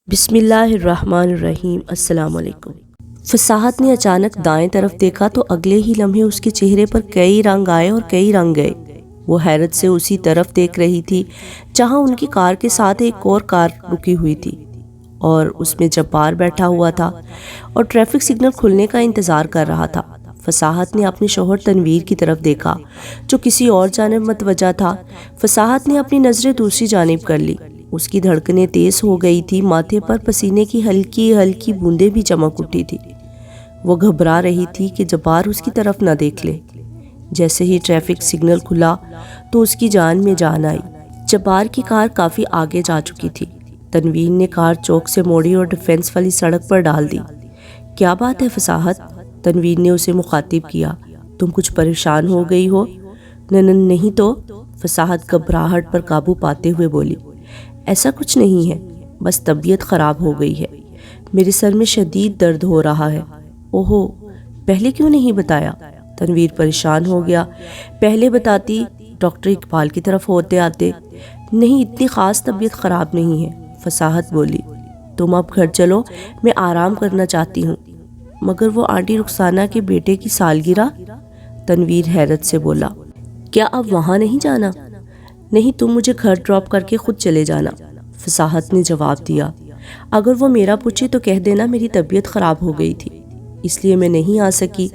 بسم اللہ الرحمن الرحیم۔ السلام علیکم۔ فصاحت نے اچانک دائیں طرف دیکھا تو اگلے ہی لمحے اس کے چہرے پر کئی رنگ آئے اور کئی رنگ گئے۔ وہ حیرت سے اسی طرف دیکھ رہی تھی جہاں ان کی کار کے ساتھ ایک اور کار رکی ہوئی تھی اور اس میں جبار بیٹھا ہوا تھا اور ٹریفک سگنل کھلنے کا انتظار کر رہا تھا۔ فصاحت نے اپنے شوہر تنویر کی طرف دیکھا جو کسی اور جانب متوجہ تھا۔ فصاحت نے اپنی نظریں دوسری جانب کر لی۔ اس کی دھڑکنیں تیز ہو گئی تھی، ماتھے پر پسینے کی ہلکی ہلکی بوندیں بھی چمک اٹھی تھی۔ وہ گھبرا رہی تھی کہ جبار اس کی طرف نہ دیکھ لے۔ جیسے ہی ٹریفک سگنل کھلا تو اس کی جان میں جان آئی۔ جبار کی کار کافی آگے جا چکی تھی۔ تنویر نے کار چوک سے موڑی اور ڈیفنس والی سڑک پر ڈال دی۔ کیا بات ہے فصاحت؟ تنویر نے اسے مخاطب کیا۔ تم کچھ پریشان ہو گئی ہو؟ نہیں تو، فصاحت گھبراہٹ پر قابو پاتے ہوئے بولی۔ ایسا کچھ نہیں ہے، بس طبیعت خراب ہو گئی ہے۔ میرے سر میں شدید درد ہو رہا ہے۔ اوہو، پہلے کیوں نہیں بتایا؟ تنویر پریشان ہو گیا۔ پہلے بتاتی ڈاکٹر اقبال کی طرف ہوتے آتے۔ نہیں، اتنی خاص طبیعت خراب نہیں ہے، فصاحت بولی۔ تم اب گھر چلو، میں آرام کرنا چاہتی ہوں۔ مگر وہ آنٹی رخسانہ کے بیٹے کی سالگرہ؟ تنویر حیرت سے بولا۔ کیا اب وہاں نہیں جانا؟ نہیں، تم مجھے گھر ڈراپ کر کے خود چلے جانا، فصاحت نے جواب دیا۔ اگر وہ میرا پوچھے تو کہہ دینا میری طبیعت خراب ہو گئی تھی، اس لیے میں نہیں آ سکی۔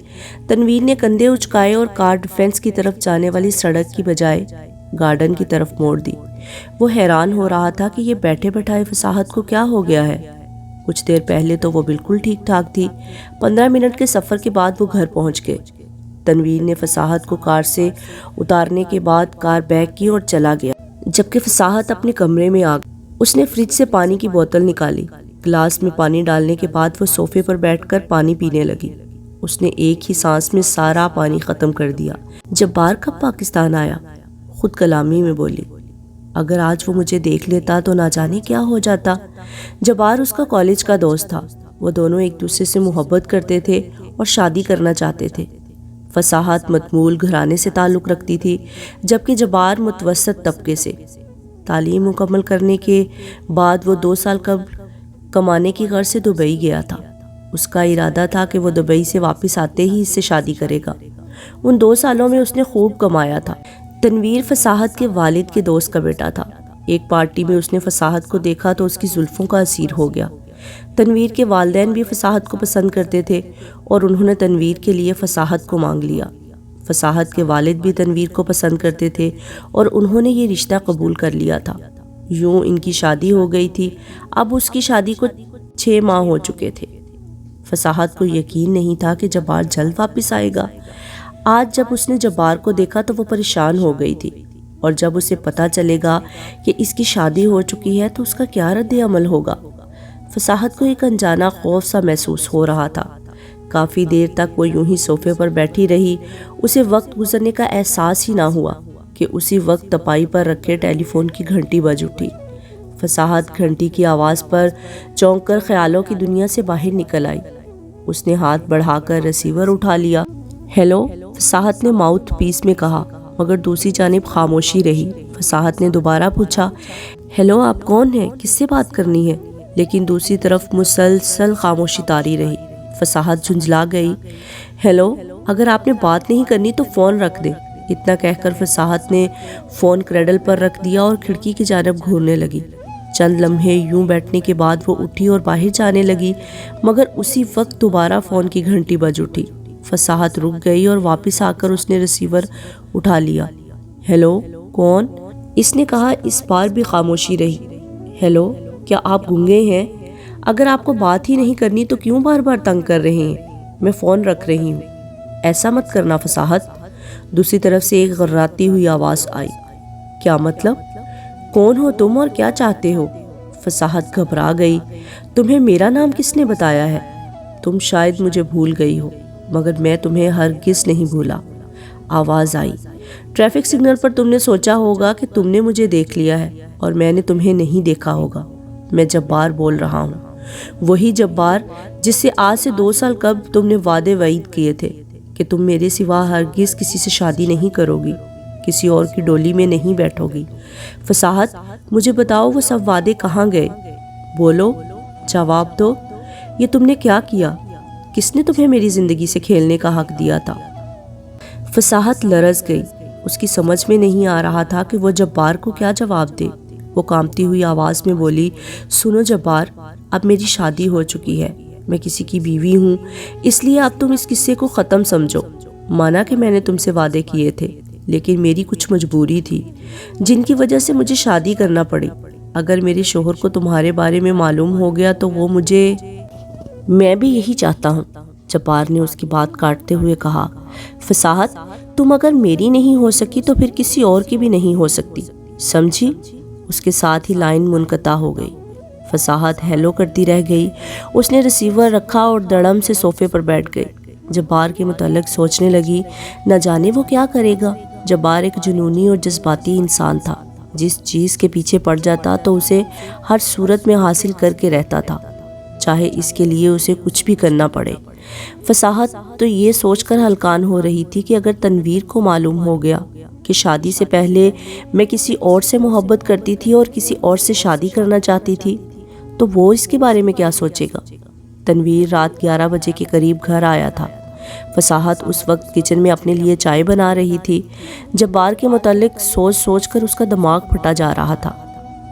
تنویر نے کندھے اچکائے اور کار ڈیفنس کی طرف جانے والی سڑک کی بجائے گارڈن کی طرف موڑ دی۔ وہ حیران ہو رہا تھا کہ یہ بیٹھے بٹھائے فصاحت کو کیا ہو گیا ہے۔ کچھ دیر پہلے تو وہ بالکل ٹھیک ٹھاک تھی۔ 15 منٹ کے سفر کے بعد وہ گھر پہنچ گئے۔ تنویر نے فصاحت کو کار سے اتارنے کے بعد کار بیک کی اور چلا گیا، جبکہ فصاحت اپنے کمرے میں آ گئی۔ اس نے فریج سے پانی کی بوتل نکالی۔ گلاس میں پانی ڈالنے کے بعد وہ صوفے پر بیٹھ کر پانی پینے لگی۔ اس نے ایک ہی سانس میں سارا پانی ختم کر دیا۔ جبار کب پاکستان آیا؟ خود کلامی میں بولی۔ اگر آج وہ مجھے دیکھ لیتا تو نہ جانے کیا ہو جاتا۔ جبار اس کا کالج کا دوست تھا۔ وہ دونوں ایک دوسرے سے محبت کرتے تھے اور شادی کرنا چاہتے تھے۔ فصاحت متمول گھرانے سے تعلق رکھتی تھی، جبکہ جبار متوسط طبقے سے۔ تعلیم مکمل کرنے کے بعد وہ 2 سال قبل کمانے کی غرض سے دبئی گیا تھا۔ اس کا ارادہ تھا کہ وہ دبئی سے واپس آتے ہی اس سے شادی کرے گا۔ ان 2 سالوں میں اس نے خوب کمایا تھا۔ تنویر فصاحت کے والد کے دوست کا بیٹا تھا۔ ایک پارٹی میں اس نے فصاحت کو دیکھا تو اس کی زلفوں کا اسیر ہو گیا۔ تنویر کے والدین بھی فصاحت کو پسند کرتے تھے اور انہوں نے تنویر کے لیے فصاحت کو مانگ لیا۔ فصاحت کے والد بھی تنویر کو پسند کرتے تھے اور انہوں نے یہ رشتہ قبول کر لیا تھا۔ یوں ان کی شادی ہو گئی تھی۔ اب اس کی شادی کو 6 ماہ ہو چکے تھے۔ فصاحت کو یقین نہیں تھا کہ جبار جلد واپس آئے گا۔ آج جب اس نے جبار کو دیکھا تو وہ پریشان ہو گئی تھی، اور جب اسے پتہ چلے گا کہ اس کی شادی ہو چکی ہے تو اس کا کیا رد عمل ہوگا؟ فصاحت کو ایک انجانا خوف سا محسوس ہو رہا تھا۔ کافی دیر تک وہ یوں ہی صوفے پر بیٹھی رہی۔ اسے وقت گزرنے کا احساس ہی نہ ہوا کہ اسی وقت تپائی پر رکھے ٹیلی فون کی گھنٹی بج اٹھی۔ فصاحت گھنٹی کی آواز پر چونک کر خیالوں کی دنیا سے باہر نکل آئی۔ اس نے ہاتھ بڑھا کر ریسیور اٹھا لیا۔ ہیلو، فصاحت نے ماؤتھ پیس میں کہا، مگر دوسری جانب خاموشی رہی۔ فصاحت نے دوبارہ پوچھا، ہیلو، آپ کون ہیں؟ کس سے بات کرنی ہے؟ لیکن دوسری طرف مسلسل خاموشی طاری رہی۔ فصاحت جھنجھلا گئی۔ ہیلو، اگر آپ نے بات نہیں کرنی تو فون رکھ دیں۔ اتنا کہہ کر فصاحت نے فون کریڈل پر رکھ دیا اور کھڑکی کی جانب گھورنے لگی۔ چند لمحے یوں بیٹھنے کے بعد وہ اٹھی اور باہر جانے لگی، مگر اسی وقت دوبارہ فون کی گھنٹی بج اٹھی۔ فصاحت رک گئی اور واپس آ کر اس نے ریسیور اٹھا لیا۔ ہیلو، کون؟ اس نے کہا۔ اس بار بھی خاموشی رہی۔ ہیلو، کیا آپ گنگے ہیں؟ اگر آپ کو بات ہی نہیں کرنی تو کیوں بار بار تنگ کر رہے ہیں؟ میں فون رکھ رہی ہوں۔ ایسا مت کرنا فصاحت۔ دوسری طرف سے ایک غراتی ہوئی آواز آئی۔ کیا مطلب؟ کون ہو تم اور کیا چاہتے ہو؟ فصاحت گھبرا گئی۔ تمہیں میرا نام کس نے بتایا ہے؟ تم شاید مجھے بھول گئی ہو، مگر میں تمہیں ہرگز نہیں بھولا۔ آواز آئی۔ ٹریفک سگنل پر تم نے سوچا ہوگا کہ تم نے مجھے دیکھ لیا ہے اور میں نے تمہیں نہیں دیکھا ہوگا۔ میں جبار بول رہا ہوں، وہی جبار جس سے آج سے 2 سال قبل تم نے وعدے وعید کیے تھے کہ تم میرے سوا ہرگز کسی سے شادی نہیں کرو گی، کسی اور کی ڈولی میں نہیں بیٹھو گی۔ فصاحت، مجھے بتاؤ وہ سب وعدے کہاں گئے؟ بولو۔ جواب دو، یہ تم نے کیا کیا؟ کس نے تمہیں میری زندگی سے کھیلنے کا حق دیا تھا؟ فصاحت لرز گئی، اس کی سمجھ میں نہیں آ رہا تھا کہ وہ جبار کو کیا جواب دے۔ وہ کانپتی ہوئی آواز میں بولی، سنو جبار، اب میری شادی ہو چکی ہے، میں کسی کی بیوی ہوں، اس لیے اب تم اس قصے کو ختم سمجھو۔ مانا کہ میں نے تم سے وعدے کیے تھے، لیکن میری کچھ مجبوری تھی جن کی وجہ سے مجھے شادی کرنا پڑی۔ اگر میرے شوہر کو تمہارے بارے میں معلوم ہو گیا تو وہ مجھے… میں بھی یہی چاہتا ہوں، جبار نے اس کی بات کاٹتے ہوئے کہا۔ فصاحت، تم اگر میری نہیں ہو سکی تو پھر کسی اور کی بھی نہیں ہو سکتی، سمجھی؟ اس کے ساتھ ہی لائن منقطع ہو گئی۔ فصاحت ہیلو کرتی رہ گئی۔ اس نے ریسیور رکھا اور دڑم سے صوفے پر بیٹھ گئی۔ جبار کے متعلق سوچنے لگی، نہ جانے وہ کیا کرے گا۔ جبار ایک جنونی اور جذباتی انسان تھا، جس چیز کے پیچھے پڑ جاتا تو اسے ہر صورت میں حاصل کر کے رہتا تھا، چاہے اس کے لیے اسے کچھ بھی کرنا پڑے۔ فصاحت تو یہ سوچ کر ہلکان ہو رہی تھی کہ اگر تنویر کو معلوم ہو گیا کہ شادی سے پہلے میں کسی اور سے محبت کرتی تھی اور کسی اور سے شادی کرنا چاہتی تھی تو وہ اس کے بارے میں کیا سوچے گا۔ تنویر رات 11 بجے کے قریب گھر آیا تھا۔ فصاحت اس وقت کچن میں اپنے لیے چائے بنا رہی تھی۔ جبار کے متعلق سوچ سوچ کر اس کا دماغ پھٹا جا رہا تھا۔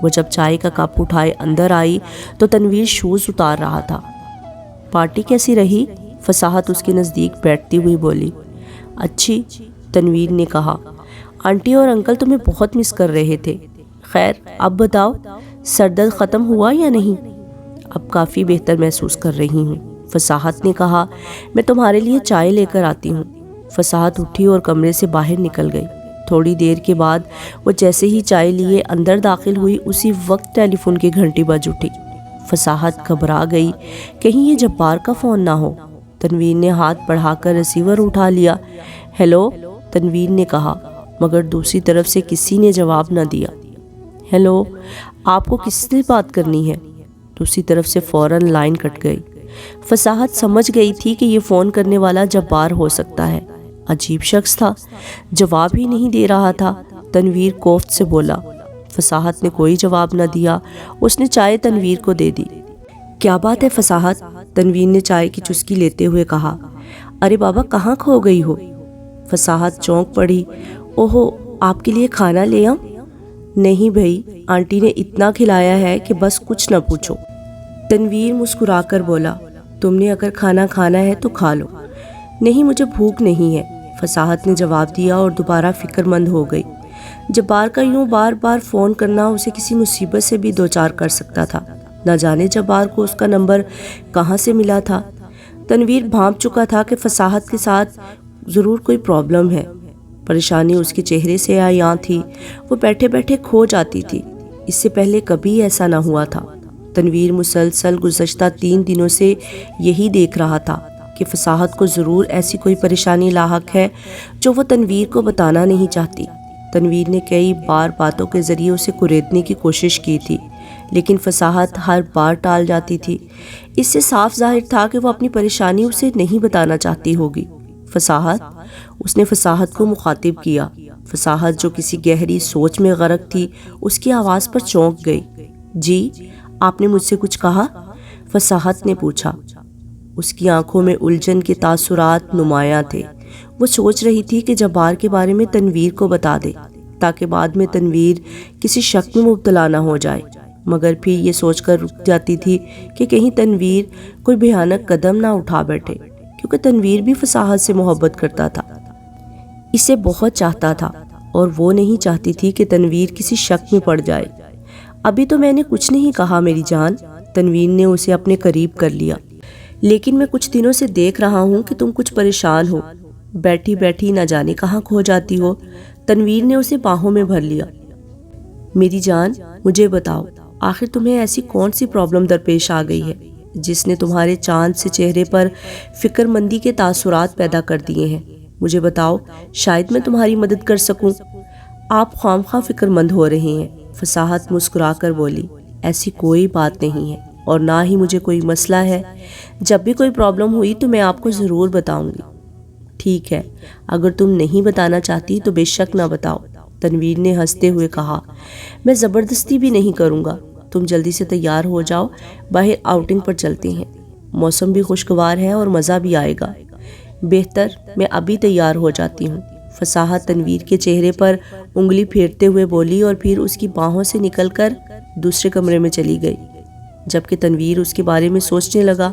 وہ جب چائے کا کپ اٹھائے اندر آئی تو تنویر شوز اتار رہا تھا۔ پارٹی کیسی رہی؟ فصاحت اس کے نزدیک بیٹھتی ہوئی بولی۔ اچھی، تنویر نے کہا، آنٹی اور انکل تمہیں بہت مس کر رہے تھے۔ خیر اب بتاؤ، سر درد ختم ہوا یا نہیں؟ اب کافی بہتر محسوس کر رہی ہوں، فصاحت نے کہا، میں تمہارے لیے چائے لے کر آتی ہوں۔ فصاحت اٹھی اور کمرے سے باہر نکل گئی۔ تھوڑی دیر کے بعد وہ جیسے ہی چائے لیے اندر داخل ہوئی، اسی وقت ٹیلی فون کی گھنٹی بج اٹھی۔ فصاحت گھبرا گئی، کہیں یہ جبار کا فون نہ ہو۔ تنویر نے ہاتھ بڑھا کر ریسیور اٹھا لیا۔ ہیلو، تنویر نے کہا، مگر دوسری طرف سے کسی نے جواب نہ دیا۔ ہیلو، آپ کو کس سے بات کرنی ہے؟ دوسری طرف سے فوراً لائن کٹ گئی۔ فصاحت سمجھ گئی تھی کہ یہ فون کرنے والا جبار ہو سکتا ہے۔ عجیب شخص تھا، جواب ہی نہیں دے رہا تھا۔ تنویر کوفت سے بولا۔ فصاحت نے کوئی جواب نہ دیا۔ اس نے چائے تنویر کو دے دی۔ کیا بات ہے فصاحت؟ تنویر نے چائے کی چسکی لیتے ہوئے کہا۔ ارے بابا، کہاں کھو گئی ہو؟ فصاحت چونک پڑی۔ اوہو، آپ کے لیے کھانا لے آؤں؟ نہیں بھائی، آنٹی نے اتنا کھلایا ہے کہ بس کچھ نہ پوچھو۔ تنویر مسکرا کر بولا، تم نے اگر کھانا کھانا ہے تو کھا لو۔ نہیں، مجھے بھوک نہیں ہے، فصاحت نے جواب دیا اور دوبارہ فکر مند ہو گئی۔ جبار کا یوں بار بار فون کرنا اسے کسی مصیبت سے بھی دوچار کر سکتا تھا۔ نہ جانے جبار کو اس کا نمبر کہاں سے ملا تھا۔ تنویر بھانپ چکا تھا کہ فصاحت کے ساتھ ضرور کوئی پرابلم ہے۔ پریشانی اس کے چہرے سے عیاں تھی، وہ بیٹھے بیٹھے کھو جاتی تھی۔ اس سے پہلے کبھی ایسا نہ ہوا تھا۔ تنویر مسلسل گزشتہ 3 دنوں سے یہی دیکھ رہا تھا کہ فصاحت کو ضرور ایسی کوئی پریشانی لاحق ہے جو وہ تنویر کو بتانا نہیں چاہتی۔ تنویر نے کئی بار باتوں کے ذریعے اسے کریدنے کی کوشش کی تھی، لیکن فصاحت ہر بار ٹال جاتی تھی۔ اس سے صاف ظاہر تھا کہ وہ اپنی پریشانی اسے نہیں بتانا چاہتی ہوگی۔ فصاحت، اس نے فصاحت کو مخاطب کیا۔ فصاحت جو کسی گہری سوچ میں غرق تھی، اس کی آواز پر چونک گئی۔ جی، آپ نے مجھ سے کچھ کہا؟ فصاحت نے پوچھا۔ اس کی آنکھوں میں الجھن کے تاثرات نمایاں تھے۔ وہ سوچ رہی تھی کہ جبار کے بارے میں تنویر کو بتا دے تاکہ بعد میں تنویر کسی شک میں مبتلا نہ ہو جائے، مگر پھر یہ سوچ کر رک جاتی تھی کہ کہیں تنویر کوئی بھیانک قدم نہ اٹھا بیٹھے، کیونکہ تنویر بھی فصاحت سے محبت کرتا تھا، اسے بہت چاہتا تھا، اور وہ نہیں چاہتی تھی کہ تنویر کسی شک میں پڑ جائے۔ ابھی تو میں نے کچھ نہیں کہا میری جان، تنویر نے اسے اپنے قریب کر لیا، لیکن میں کچھ دنوں سے دیکھ رہا ہوں کہ تم کچھ پریشان ہو، بیٹھی بیٹھی نہ جانے کہاں کھو جاتی ہو۔ تنویر نے اسے باہوں میں بھر لیا۔ میری جان، مجھے بتاؤ، آخر تمہیں ایسی کون سی پرابلم درپیش آ گئی ہے جس نے تمہارے چاند سے چہرے پر فکر مندی کے تاثرات پیدا کر دیے ہیں؟ مجھے بتاؤ، شاید میں تمہاری مدد کر سکوں۔ آپ خواہ فکر مند ہو رہے ہیں، فصاحت مسکرا کر بولی۔ ایسی کوئی بات نہیں ہے، اور نہ ہی مجھے کوئی مسئلہ ہے۔ جب بھی کوئی پرابلم ہوئی تو میں آپ کو ضرور بتاؤں گی۔ ٹھیک ہے، اگر تم نہیں بتانا چاہتی تو بے شک نہ بتاؤ، تنویر نے ہنستے ہوئے کہا۔ میں زبردستی بھی نہیں کروں گا، تم جلدی سے تیار ہو جاؤ، باہر آؤٹنگ پر چلتے ہیں، موسم بھی خوشگوار ہے اور مزہ بھی آئے گا۔ بہتر، میں ابھی تیار ہو جاتی ہوں، فصاحت تنویر کے چہرے پر انگلی پھیرتے ہوئے بولی اور پھر اس کی باہوں سے نکل کر دوسرے کمرے میں چلی گئی۔ جبکہ تنویر اس کے بارے میں سوچنے لگا۔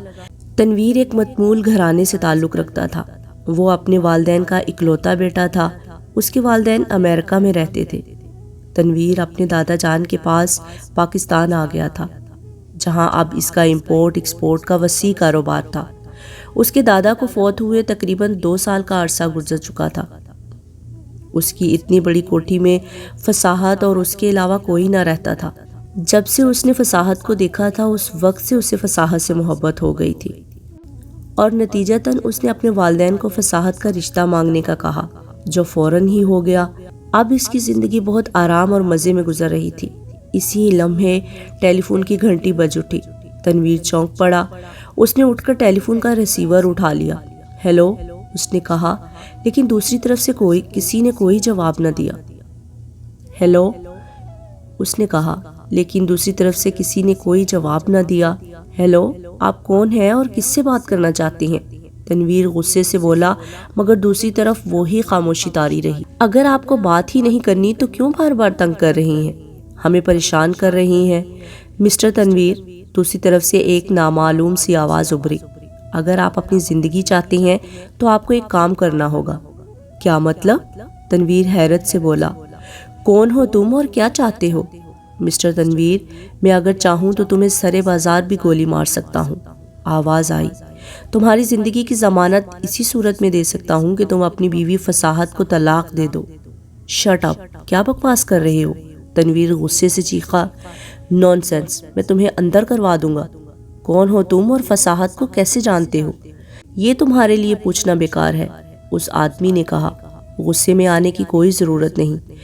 تنویر ایک متمول گھرانے سے تعلق رکھتا تھا۔ وہ اپنے والدین کا اکلوتا بیٹا تھا۔ اس کے والدین امریکہ میں رہتے تھے۔ تنویر اپنے دادا جان کے پاس پاکستان آ گیا تھا، جہاں اب اس کا امپورٹ ایکسپورٹ کا وسیع کاروبار تھا۔ اس کے دادا کو فوت ہوئے تقریباً 2 سال کا عرصہ گزر چکا تھا۔ اس کی اتنی بڑی کوٹھی میں فصاحت اور اس کے علاوہ کوئی نہ رہتا تھا۔ جب سے اس نے فصاحت کو دیکھا تھا اس وقت سے اسے فصاحت سے محبت ہو گئی تھی، اور نتیجتاً اس نے اپنے والدین کو فصاحت کا رشتہ مانگنے کا کہا، جو فوراً ہی ہو گیا۔ اب اس کی زندگی بہت آرام اور مزے میں گزر رہی تھی۔ اسی لمحے ٹیلی فون کی گھنٹی بج اٹھی۔ تنویر چونک پڑا۔ اس نے اٹھ کر ٹیلی فون کا ریسیور اٹھا لیا۔ ہیلو، اس نے کہا، لیکن دوسری طرف سے کسی نے کوئی جواب نہ دیا۔ ہیلو، اس نے کہا، لیکن دوسری طرف سے کسی نے کوئی جواب نہ دیا۔ ہیلو، آپ کون ہیں اور کس سے بات کرنا چاہتے ہیں؟ تنویر غصے سے بولا، مگر دوسری طرف وہی خاموشی طاری رہی۔ اگر آپ کو بات ہی نہیں کرنی تو کیوں بار بار تنگ کر رہی ہیں؟ ہمیں پریشان کر رہی ہیں۔ مسٹر تنویر، دوسری طرف سے ایک نامعلوم سی آواز ابھری۔ اگر آپ اپنی زندگی چاہتے ہیں تو آپ کو ایک کام کرنا ہوگا۔ کیا مطلب؟ تنویر حیرت سے بولا۔ کون ہو تم اور کیا چاہتے ہو؟ مسٹر تنویر، میں اگر چاہوں تو تمہیں سرے بازار بھی گولی مار سکتا ہوں۔ آواز آئی۔ تمہاری زندگی کی ضمانت اسی صورت میں دے سکتا ہوں کہ تم اپنی بیوی فصاحت کو طلاق دے دو۔ شٹ اپ، کیا بکواس کر رہے ہو؟ تنویر غصے سے چیخا۔ نون سینس، میں تمہیں اندر کروا دوں گا۔ کون ہو تم اور فصاحت کو کیسے جانتے ہو؟ یہ تمہارے لیے پوچھنا بیکار ہے، اس آدمی نے کہا۔ غصے میں آنے کی کوئی ضرورت نہیں،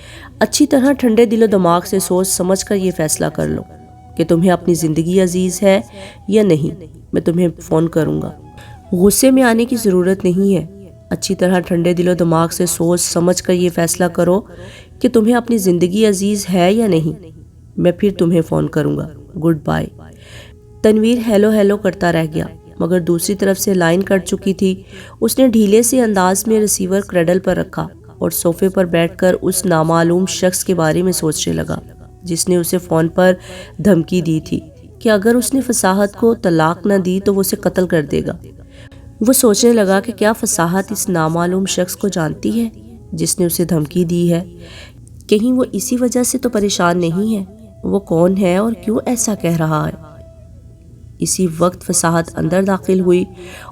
اچھی طرح ٹھنڈے دل و دماغ سے سوچ سمجھ کر یہ فیصلہ کر لو کہ تمہیں اپنی زندگی عزیز ہے یا نہیں۔ میں تمہیں فون کروں گا۔ غصے میں آنے کی ضرورت نہیں ہے، اچھی طرح ٹھنڈے دل و دماغ سے سوچ سمجھ کر یہ فیصلہ کرو کہ تمہیں اپنی زندگی عزیز ہے یا نہیں۔ میں پھر تمہیں فون کروں گا۔ Good bye. Tanveer hello hello کرتا رہ گیا، مگر دوسری طرف سے لائن کٹ چکی تھی۔ اس نے ڈھیلے سے انداز میں ریسیور کریڈل پر رکھا اور صوفے پر بیٹھ کر اس نامعلوم شخص کے بارے میں سوچنے لگا جس نے اسے فون پر دھمکی دی تھی کہ اگر اس نے فصاحت کو طلاق نہ دی تو وہ اسے قتل کر دے گا۔ وہ سوچنے لگا کہ کیا فصاحت اس نامعلوم شخص کو جانتی ہے جس نے اسے دھمکی دی ہے؟ کہیں وہ اسی وجہ سے تو پریشان نہیں ہے؟ وہ کون ہے اور کیوں ایسا کہہ رہا ہے؟ اسی وقت فصاحت اندر داخل ہوئی۔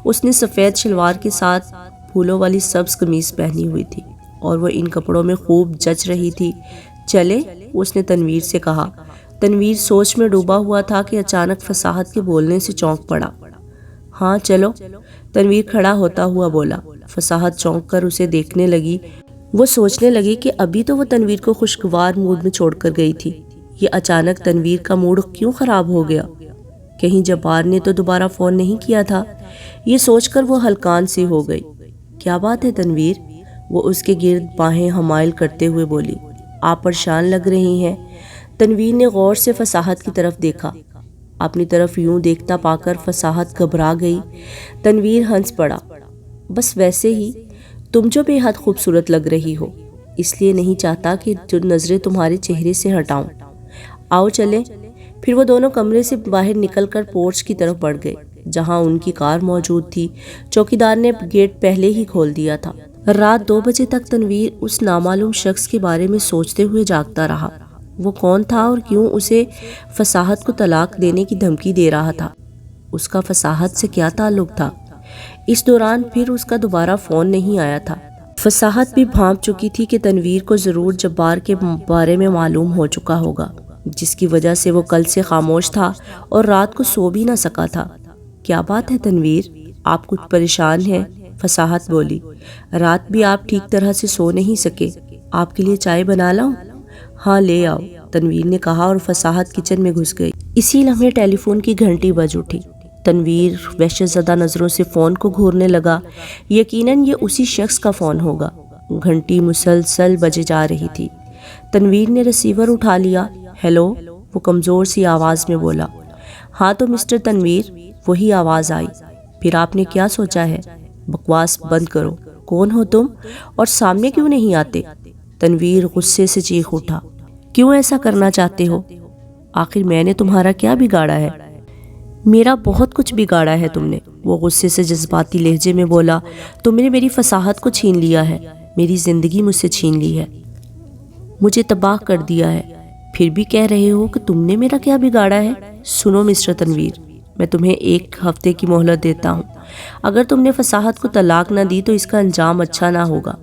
اس نے سفید شلوار کے ساتھ پھولوں والی سبز قمیص پہنی ہوئی تھی اور وہ ان کپڑوں میں خوب جچ رہی تھی۔ چلے، اس نے تنویر سے کہا۔ تنویر سوچ میں ڈوبا ہوا تھا کہ اچانک فصاحت کے بولنے سے چونک پڑا۔ ہاں چلو، تنویر کھڑا ہوتا ہوا بولا۔ فصاحت چونک کر اسے دیکھنے لگی۔ وہ سوچنے لگی کہ ابھی تو وہ تنویر کو خوشگوار موڈ میں چھوڑ کر گئی تھی، یہ اچانک تنویر کا موڈ کیوں خراب ہو گیا؟ کہیں جبار نے تو دوبارہ فون نہیں کیا تھا؟ یہ سوچ کر وہ ہلکان سی ہو گئی۔ کیا بات ہے تنویر؟ وہ اس کے گرد باہیں حمائل کرتے ہوئے بولی۔ آپ پریشان لگ رہی ہیں۔ تنویر نے غور سے فصاحت کی طرف دیکھا۔ اپنی طرف یوں دیکھتا پا کر فصاحت گھبرا گئی۔ تنویر ہنس پڑا۔ بس ویسے ہی، تم جو بے حد خوبصورت لگ رہی ہو، اس لیے نہیں چاہتا کہ جو نظریں تمہارے چہرے سے ہٹاؤں۔ آؤ چلیں۔ پھر وہ دونوں کمرے سے باہر نکل کر پورچ کی طرف بڑھ گئے جہاں ان کی کار موجود تھی۔ چوکیدار نے گیٹ پہلے ہی کھول دیا تھا۔ رات 2 بجے تک تنویر اس نامعلوم شخص کے بارے میں سوچتے ہوئے جاگتا رہا۔ وہ کون تھا اور کیوں اسے فصاحت کو طلاق دینے کی دھمکی دے رہا تھا؟ اس کا فصاحت سے کیا تعلق تھا؟ اس دوران پھر اس کا دوبارہ فون نہیں آیا تھا۔ فصاحت بھی بھانپ چکی تھی کہ تنویر کو ضرور جبار کے بارے میں معلوم ہو چکا ہوگا، جس کی وجہ سے وہ کل سے خاموش تھا اور رات کو سو بھی نہ سکا تھا۔ کیا بات ہے تنویر؟ آپ کچھ پریشان ہیں؟ فصاحت بولی۔ رات بھی آپ ٹھیک طرح سے سو نہیں سکے، آپ کے لیے چائے بنا لاؤں؟ ہاں لے آؤ، تنویر نے کہا اور فصاحت کچن میں گھس گئی۔ اسی لمحے ٹیلی فون کی گھنٹی بج اٹھی۔ تنویر وحشت زدہ نظروں سے فون کو گھورنے لگا۔ یقیناً یہ اسی شخص کا فون ہوگا۔ گھنٹی مسلسل بجے جا رہی تھی۔ تنویر نے ریسیور اٹھا لیا۔ ہیلو، وہ کمزور سی آواز میں بولا۔ ہاں تو مسٹر تنویر، وہی آواز آئی۔ پھر آپ نے کیا سوچا ہے؟ بکواس بند کرو، کون ہو تم اور سامنے کیوں نہیں آتے؟ تنویر غصے سے چیخ اٹھا۔ کیوں ایسا کرنا چاہتے ہو؟ آخر میں نے تمہارا کیا بگاڑا ہے؟ میرا بہت کچھ بگاڑا ہے تم نے، وہ غصے سے جذباتی لہجے میں بولا۔ تم نے میری فصاحت کو چھین لیا ہے، میری زندگی مجھ سے چھین لی ہے، مجھے تباہ کر دیا ہے، پھر بھی کہہ رہے ہو کہ تم نے میرا کیا بگاڑا ہے؟ سنو مسٹر تنویر، میں تمہیں 1 ہفتے کی مہلت دیتا ہوں۔ اگر تم نے فصاحت کو طلاق نہ دی تو اس کا انجام اچھا نہ ہوگا۔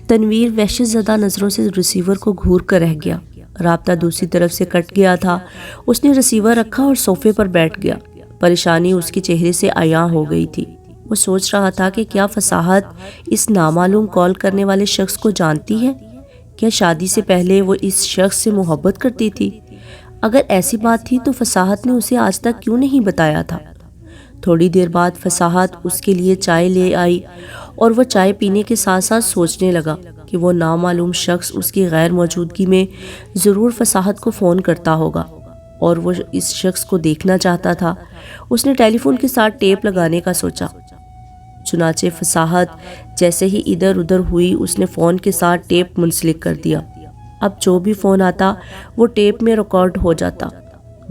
تنویر وحشت زدہ نظروں سے ریسیور کو گھور کر رہ گیا۔ رابطہ دوسری طرف سے کٹ گیا تھا۔ اس نے ریسیور رکھا اور صوفے پر بیٹھ گیا۔ پریشانی اس کے چہرے سے عیاں ہو گئی تھی۔ وہ سوچ رہا تھا کہ کیا فصاحت اس نامعلوم کال کرنے والے شخص کو جانتی ہے؟ کیا شادی سے پہلے وہ اس شخص سے محبت کرتی تھی؟ اگر ایسی بات تھی تو فصاحت نے اسے آج تک کیوں نہیں بتایا تھا؟ تھوڑی دیر بعد فصاحت اس کے لیے چائے لے آئی اور وہ چائے پینے کے ساتھ ساتھ سوچنے لگا کہ وہ نامعلوم شخص اس کی غیر موجودگی میں ضرور فصاحت کو فون کرتا ہوگا اور وہ اس شخص کو دیکھنا چاہتا تھا۔ اس نے ٹیلی فون کے ساتھ ٹیپ لگانے کا سوچا۔ چنانچہ فصاحت جیسے ہی ادھر ادھر ہوئی اس نے فون کے ساتھ ٹیپ منسلک کر دیا۔ اب جو بھی فون آتا وہ ٹیپ میں ریکارڈ ہو جاتا۔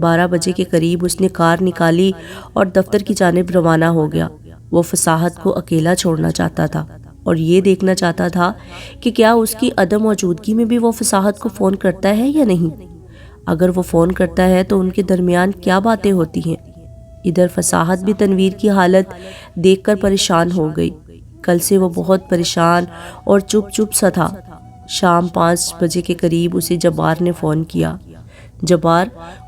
12 بجے کے قریب اس نے کار نکالی اور دفتر کی جانب روانہ ہو گیا۔ وہ فصاحت کو اکیلا چھوڑنا چاہتا تھا اور یہ دیکھنا چاہتا تھا کہ کیا اس کی عدم موجودگی میں بھی وہ فصاحت کو فون کرتا ہے یا نہیں۔ اگر وہ فون کرتا ہے تو ان کے درمیان کیا باتیں ہوتی ہیں۔ ادھر فصاحت بھی تنویر کی حالت دیکھ کر پریشان ہو گئی۔ کل سے وہ بہت پریشان اور چپ سا تھا۔ شام 5 بجے کے قریب اسے جبار نے فون کیا۔ جبار،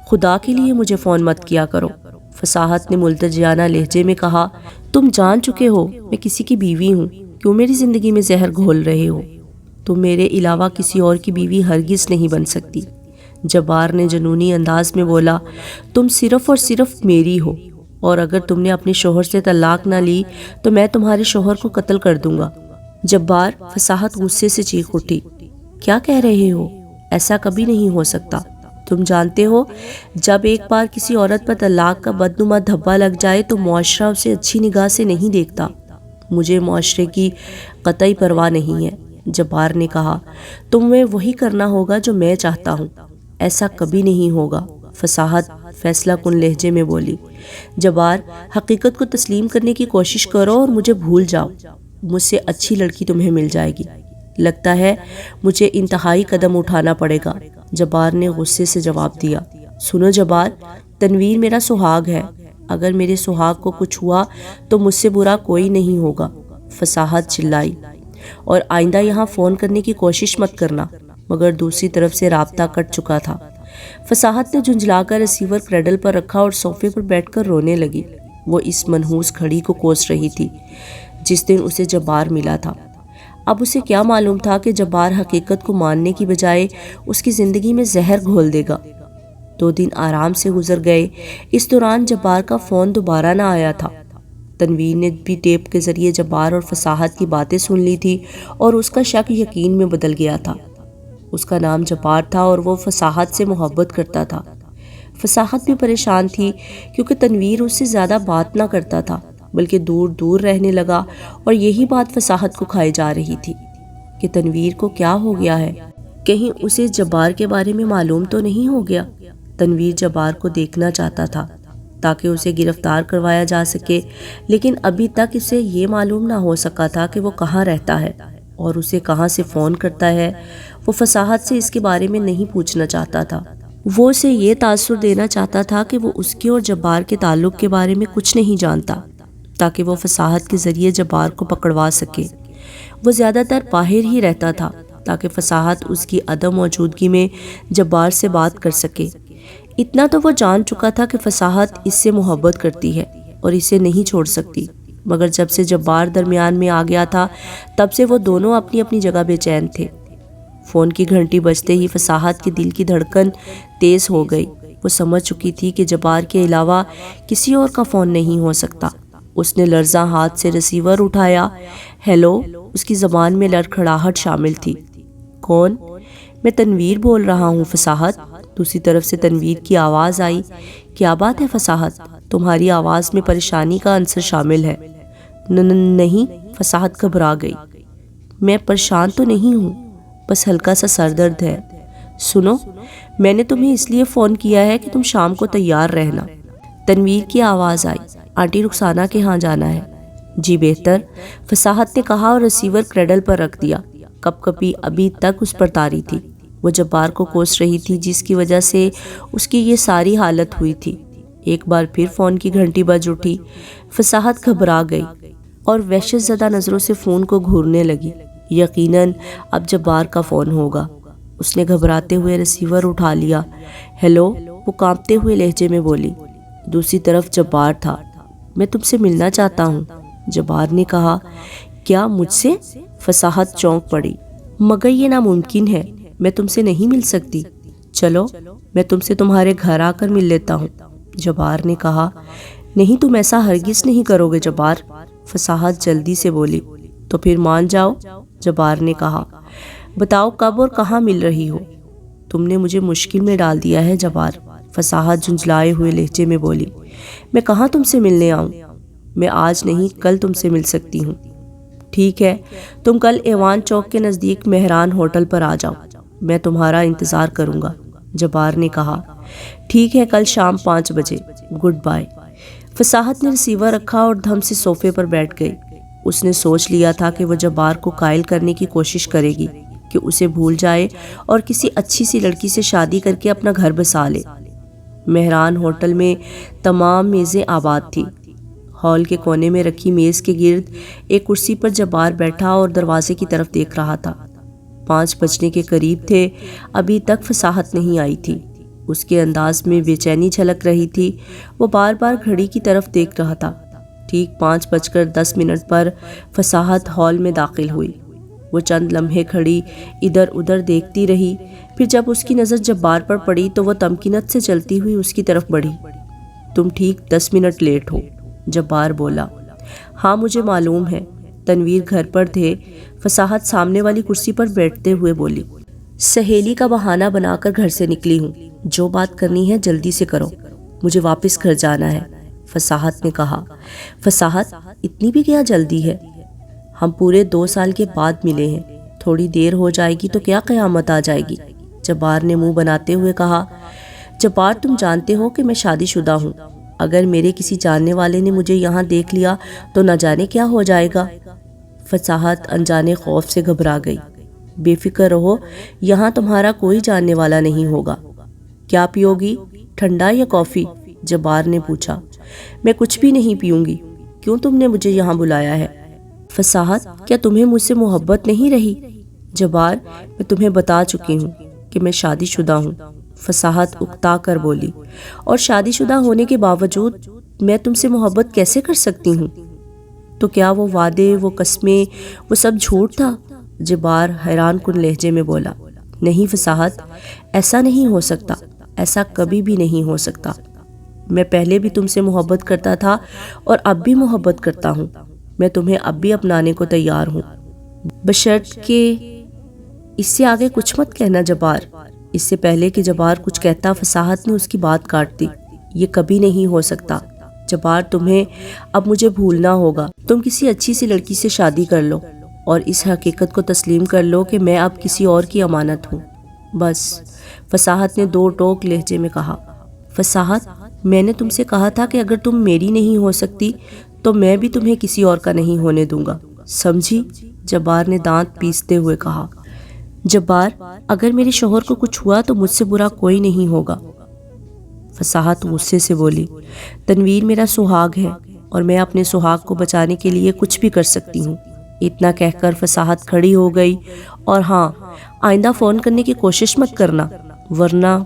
خدا کے لیے مجھے فون مت کیا کرو، فصاحت نے ملتجیانہ لہجے میں کہا۔ تم جان چکے ہو میں کسی کی بیوی ہوں، کیوں میری زندگی میں زہر گھول رہے ہو؟ تم میرے علاوہ کسی اور کی بیوی ہرگز نہیں بن سکتی، جبار نے جنونی انداز میں بولا۔ تم صرف اور صرف میری ہو، اور اگر تم نے اپنے شوہر سے طلاق نہ لی تو میں تمہارے شوہر کو قتل کر دوں گا۔ جبار، فصاحت غصے سے چیخ اٹھی۔ کیا کہہ رہے ہو؟ ایسا کبھی نہیں ہو سکتا۔ تم جانتے ہو جب ایک بار کسی عورت پر طلاق کا بدنما دھبا لگ جائے تو معاشرہ اسے اچھی نگاہ سے نہیں دیکھتا۔ مجھے معاشرے کی قطعی پرواہ نہیں ہے، جبار نے کہا۔ تمہیں وہی کرنا ہوگا جو میں چاہتا ہوں۔ ایسا کبھی نہیں ہوگا، فصاحت فیصلہ کن لہجے میں بولی۔ جبار، حقیقت کو تسلیم کرنے کی کوشش کرو اور مجھے بھول جاؤ۔ مجھ سے اچھی لڑکی تمہیں مل جائے گی۔ لگتا ہے مجھے انتہائی قدم اٹھانا پڑے گا، جبار نے غصے سے جواب دیا۔ سنو جبار، تنویر میرا سہاگ ہے، اگر میرے سہاگ کو کچھ ہوا تو مجھ سے برا کوئی نہیں ہوگا، فصاحت چلائی۔ اور آئندہ یہاں فون کرنے کی کوشش مت کرنا۔ مگر دوسری طرف سے رابطہ کٹ چکا تھا۔ فصاحت نے جھنجھلا کر ریسیور کریڈل پر رکھا اور صوفے پر بیٹھ کر رونے لگی۔ وہ اس منحوس گھڑی کو کوس رہی تھی جس دن اسے جبار ملا تھا۔ اب اسے کیا معلوم تھا کہ جبار حقیقت کو ماننے کی بجائے اس کی زندگی میں زہر گھول دے گا۔ 2 دن آرام سے گزر گئے۔ اس دوران جبار کا فون دوبارہ نہ آیا تھا۔ تنویر نے بھی ٹیپ کے ذریعے جبار اور فصاحت کی باتیں سن لی تھی اور اس کا شک یقین میں بدل گیا تھا۔ اس کا نام جبار تھا اور وہ فصاحت سے محبت کرتا تھا۔ فصاحت بھی پریشان تھی کیونکہ تنویر اس سے زیادہ بات نہ کرتا تھا بلکہ دور دور رہنے لگا، اور یہی بات فصاحت کو کھائی جا رہی تھی کہ تنویر کو کیا ہو گیا ہے، کہیں اسے جبار کے بارے میں معلوم تو نہیں ہو گیا۔ تنویر جبار کو دیکھنا چاہتا تھا تاکہ اسے گرفتار کروایا جا سکے، لیکن ابھی تک اسے یہ معلوم نہ ہو سکا تھا کہ وہ کہاں رہتا ہے اور اسے کہاں سے فون کرتا ہے۔ وہ فصاحت سے اس کے بارے میں نہیں پوچھنا چاہتا تھا۔ وہ اسے یہ تاثر دینا چاہتا تھا کہ وہ اس کے اور جبار کے تعلق کے بارے میں کچھ نہیں جانتا، تاکہ وہ فصاحت کے ذریعے جبار کو پکڑوا سکے۔ وہ زیادہ تر باہر ہی رہتا تھا تاکہ فصاحت اس کی عدم موجودگی میں جبار سے بات کر سکے۔ اتنا تو وہ جان چکا تھا کہ فصاحت اس سے محبت کرتی ہے اور اسے نہیں چھوڑ سکتی، مگر جب سے جبار درمیان میں آ گیا تھا تب سے وہ دونوں اپنی اپنی جگہ بے چین تھے۔ فون کی گھنٹی بجتے ہی فصاحت کے دل کی دھڑکن تیز ہو گئی۔ وہ سمجھ چکی تھی کہ جبار کے علاوہ کسی اور کا فون نہیں ہو سکتا۔ اس نے لرزاں ہاتھ سے ریسیور اٹھایا۔ ہیلو، اس کی زبان میں لڑکھڑاہٹ شامل تھی۔ کون؟ میں تنویر بول رہا ہوں فصاحت، دوسری طرف سے تنویر کی آواز آئی، کیا بات ہے فصاحت، تمہاری آواز میں پریشانی کا عنصر شامل ہے۔ نہیں، فصاحت گھبرا گئی، میں پریشان تو نہیں ہوں، بس ہلکا سا سر درد ہے۔ سنو، میں نے تمہیں اس لیے فون کیا ہے کہ تم شام کو تیار رہنا۔ تنویر کی آواز آئی، آنٹی رخسانہ کے ہاں جانا ہے۔ جی بہتر، فصاحت نے کہا اور ریسیور کریڈل پر رکھ دیا۔ کپ کپی ابھی تک اس پر طاری تھی، وہ جبار کو کوس رہی تھی جس کی وجہ سے اس کی یہ ساری حالت ہوئی تھی۔ ایک بار پھر فون کی گھنٹی بج اٹھی۔ فصاحت گھبرا گئی اور وحشت زدہ نظروں سے فون کو گھورنے لگی۔ یقیناً اب جبار کا فون ہوگا۔ اس نے گھبراتے ہوئے ریسیور اٹھا لیا۔ ہیلو، وہ کانپتے ہوئے لہجے میں بولی۔ دوسری طرف جبار تھا۔ میں تم سے ملنا چاہتا ہوں، جبار نے کہا۔ کیا مجھ سے؟ فصاحت چونک پڑی۔ مگر یہ ناممکن ہے، میں تم سے نہیں مل سکتی۔ چلو، میں تم سے تمہارے گھر آ کر مل لیتا ہوں، جبار نے کہا۔ نہیں، تم ایسا ہرگز نہیں کرو گے جبار، فصاحت جلدی سے بولی۔ تو پھر مان جاؤ، جبار نے کہا۔ بتاؤ کب اور کہاں مل رہی ہو؟ تم نے مجھے مشکل میں ڈال دیا ہے جبار، فصاحت جھنجھلائے ہوئے لہجے میں بولی۔ میں کہاں تم سے ملنے آؤں؟ میں آج نہیں کل تم سے مل سکتی ہوں۔ ٹھیک ہے، تم کل ایوان چوک کے نزدیک مہران ہوٹل پر آ جاؤ، میں تمہارا انتظار کروں گا، جبار نے کہا۔ ٹھیک ہے، کل شام 5 بجے، گڈ بائے۔ فصاحت نے ریسیور رکھا اور دھم سے صوفے پر بیٹھ گئی۔ اس نے سوچ لیا تھا کہ وہ جبار کو قائل کرنے کی کوشش کرے گی کہ اسے بھول جائے اور کسی اچھی سی لڑکی سے شادی کر کے اپنا گھر بسا لے۔ مہران ہوٹل میں تمام میزیں آباد تھی۔ ہال کے کونے میں رکھی میز کے گرد ایک کرسی پر جبار بیٹھا اور دروازے کی طرف دیکھ رہا تھا۔ 5 بجنے کے قریب تھے، ابھی تک فصاحت نہیں آئی تھی۔ اس کے انداز میں بے چینی جھلک رہی تھی۔ وہ بار بار گھڑی کی طرف دیکھ رہا تھا۔ ٹھیک 5:10 پر فصاحت ہال میں داخل ہوئی۔ وہ چند لمحے کھڑی ادھر ادھر دیکھتی رہی، پھر جب اس کی نظر جبار پر پڑی تو وہ تمکینت سے چلتی ہوئی اس کی طرف بڑھی۔ تم ٹھیک 10 منٹ لیٹ ہو، جبار بولا۔ ہاں مجھے معلوم ہے، تنویر گھر پر تھے، فصاحت سامنے والی کرسی پر بیٹھتے ہوئے بولی۔ سہیلی کا بہانہ بنا کر گھر سے نکلی ہوں، جو بات کرنی ہے جلدی سے کرو، مجھے واپس گھر جانا ہے، فصاحت نے کہا۔ فصاحت، اتنی بھی کیا جلدی ہے؟ ہم پورے 2 سال کے بعد ملے ہیں، تھوڑی دیر ہو جائے گی تو کیا قیامت آ جائے گی، جبار نے منہ بناتے ہوئے کہا۔ جبار، تم جانتے ہو کہ میں شادی شدہ ہوں، اگر میرے کسی جاننے والے نے مجھے یہاں دیکھ لیا تو نہ جانے کیا ہو جائے گا۔ فصاحت انجانے خوف سے گھبرا گئی۔ بے فکر رہو، یہاں تمہارا کوئی جاننے والا نہیں ہوگا۔ کیا پیو گی، ٹھنڈا یا کافی، جبار نے پوچھا۔ میں کچھ بھی نہیں پیوں گی، کیوں تم نے مجھے یہاں بلایا ہے؟ فصاحت، کیا تمہیں مجھ سے محبت نہیں رہی؟ جبار، میں تمہیں بتا چکی ہوں کہ میں شادی شدہ ہوں، فصاحت اکتا کر بولی۔ اور شادی شدہ ہونے کے باوجود میں تم سے محبت کیسے کر سکتی ہوں؟ تو کیا وہ وعدے، وہ قسمیں، وہ سب جھوٹ تھا؟ جبار حیران کن لہجے میں بولا۔ نہیں فصاحت، ایسا نہیں ہو سکتا، ایسا کبھی بھی نہیں ہو سکتا۔ میں پہلے بھی تم سے محبت کرتا تھا اور اب بھی محبت کرتا ہوں، میں تمہیں اب بھی اپنانے کو تیار ہوں، بشرط کہ… اس سے آگے کچھ مت کہنا جبار۔ اس سے پہلے کہ جبار کچھ کہتا، فصاحت نے اس کی بات کاٹ دی۔ یہ کبھی نہیں ہو سکتا جبار، تمہیں اب مجھے بھولنا ہوگا۔ تم کسی اچھی سی لڑکی سے شادی کر لو اور اس حقیقت کو تسلیم کر لو کہ میں اب کسی اور کی امانت ہوں، بس، فصاحت نے 2 ٹوک لہجے میں کہا۔ فصاحت، میں نے تم سے کہا تھا کہ اگر تم میری نہیں ہو سکتی تو میں بھی تمہیں کسی اور کا نہیں ہونے دوں گا، سمجھی؟ جبار نے دانت پیستے ہوئے کہا۔ جبار، اگر میرے شوہر کو کچھ ہوا تو مجھ سے برا کوئی نہیں ہوگا، فصاحت غصے سے بولی۔ تنویر میرا سہاگ ہے اور میں اپنے سہاگ کو بچانے کے لیے کچھ بھی کر سکتی ہوں۔ اتنا کہہ کر فصاحت کھڑی ہو گئی۔ اور ہاں، آئندہ فون کرنے کی کوشش مت کرنا ورنہ…